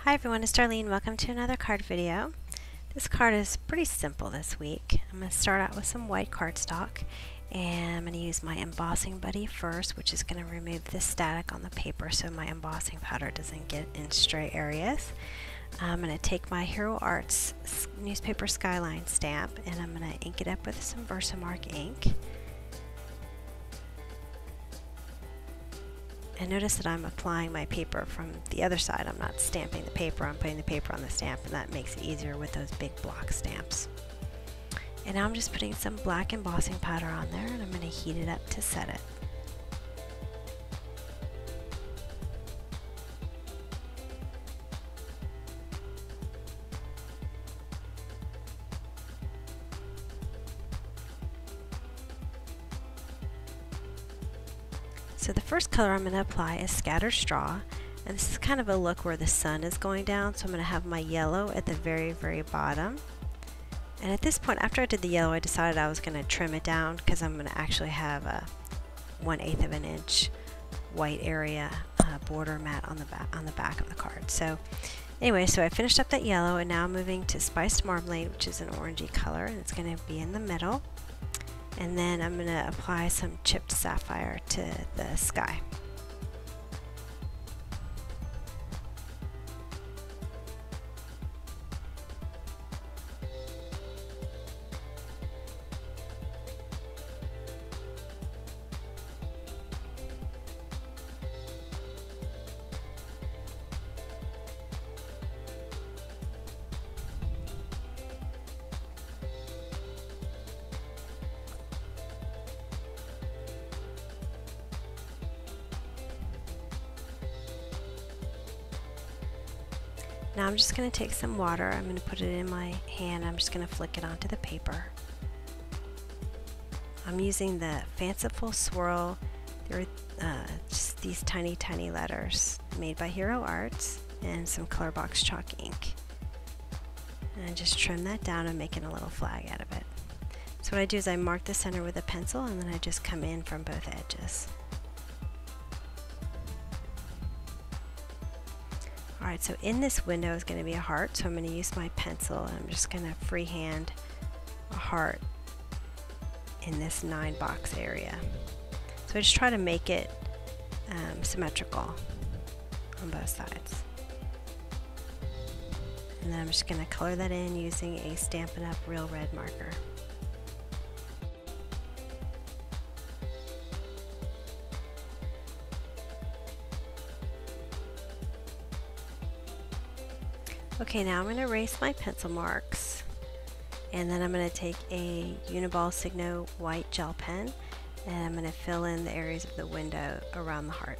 Hi everyone, it's Darlene. Welcome to another card video. This card is pretty simple this week. I'm going to start out with some white cardstock, and I'm going to use my embossing buddy first, which is going to remove the static on the paper so my embossing powder doesn't get in stray areas. I'm going to take my Hero Arts newspaper skyline stamp and I'm going to ink it up with some Versamark ink. And notice that I'm applying my paper from the other side. I'm not stamping the paper, I'm putting the paper on the stamp, and that makes it easier with those big block stamps. And now I'm just putting some black embossing powder on there, and I'm going to heat it up to set it. So the first color I'm going to apply is Scattered Straw, and this is kind of a look where the sun is going down, so I'm going to have my yellow at the very bottom. And at this point, after I did the yellow, I decided I was going to trim it down because I'm going to actually have a 1/8 of an inch white area border mat on the back of the card. So anyway, so I finished up that yellow, and now I'm moving to Spiced Marmalade, which is an orangey color, and it's going to be in the middle. And then I'm going to apply some chipped sapphire to the sky. Now I'm just going to take some water, I'm going to put it in my hand, I'm just going to flick it onto the paper. I'm using the Fanciful Swirl. They're just these tiny letters made by Hero Arts, and some Colorbox chalk ink. And I just trim that down and making a little flag out of it. So what I do is I mark the center with a pencil, and then I just come in from both edges. Alright, so in this window is going to be a heart, so I'm going to use my pencil and I'm just going to freehand a heart in this 9-box area. So I just try to make it symmetrical on both sides. And then I'm just going to color that in using a Stampin' Up! Real Red marker. Okay, now I'm going to erase my pencil marks, and then I'm going to take a Uniball Signo white gel pen, and I'm going to fill in the areas of the window around the heart.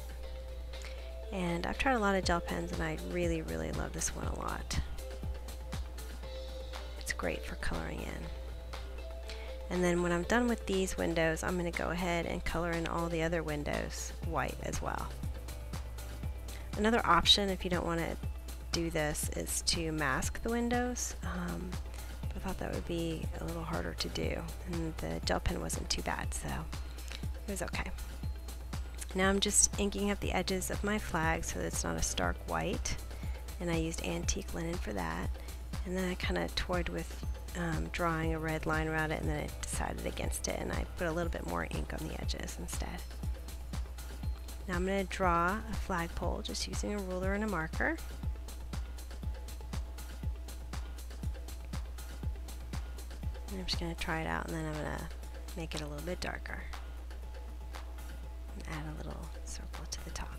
And I've tried a lot of gel pens, and I really love this one a lot. It's great for coloring in. And then when I'm done with these windows, I'm going to go ahead and color in all the other windows white as well. Another option, if you don't want to do this, is to mask the windows. I thought that would be a little harder to do, and the gel pen wasn't too bad, so it was okay. Now I'm just inking up the edges of my flag so that it's not a stark white, and I used antique linen for that. And then I kind of toyed with drawing a red line around it, and then I decided against it, and I put a little bit more ink on the edges instead. Now I'm going to draw a flagpole just using a ruler and a marker. And I'm just going to try it out, and then I'm going to make it a little bit darker and add a little circle to the top.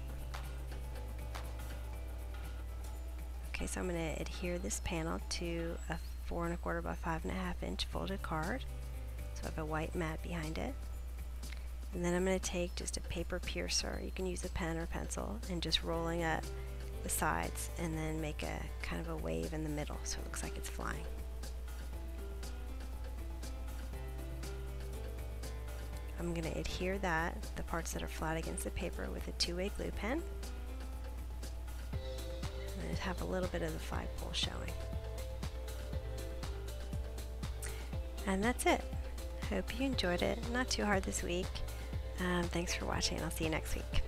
Okay, so I'm going to adhere this panel to a 4 1/4 by 5 1/2 inch folded card, so I have a white mat behind it. And then I'm going to take just a paper piercer, you can use a pen or pencil, and just rolling up the sides, and then make a kind of a wave in the middle so it looks like it's flying. I'm going to adhere the parts that are flat against the paper, with a 2-way glue pen. And have a little bit of the flagpole showing. And that's it. Hope you enjoyed it. Not too hard this week. Thanks for watching, and I'll see you next week.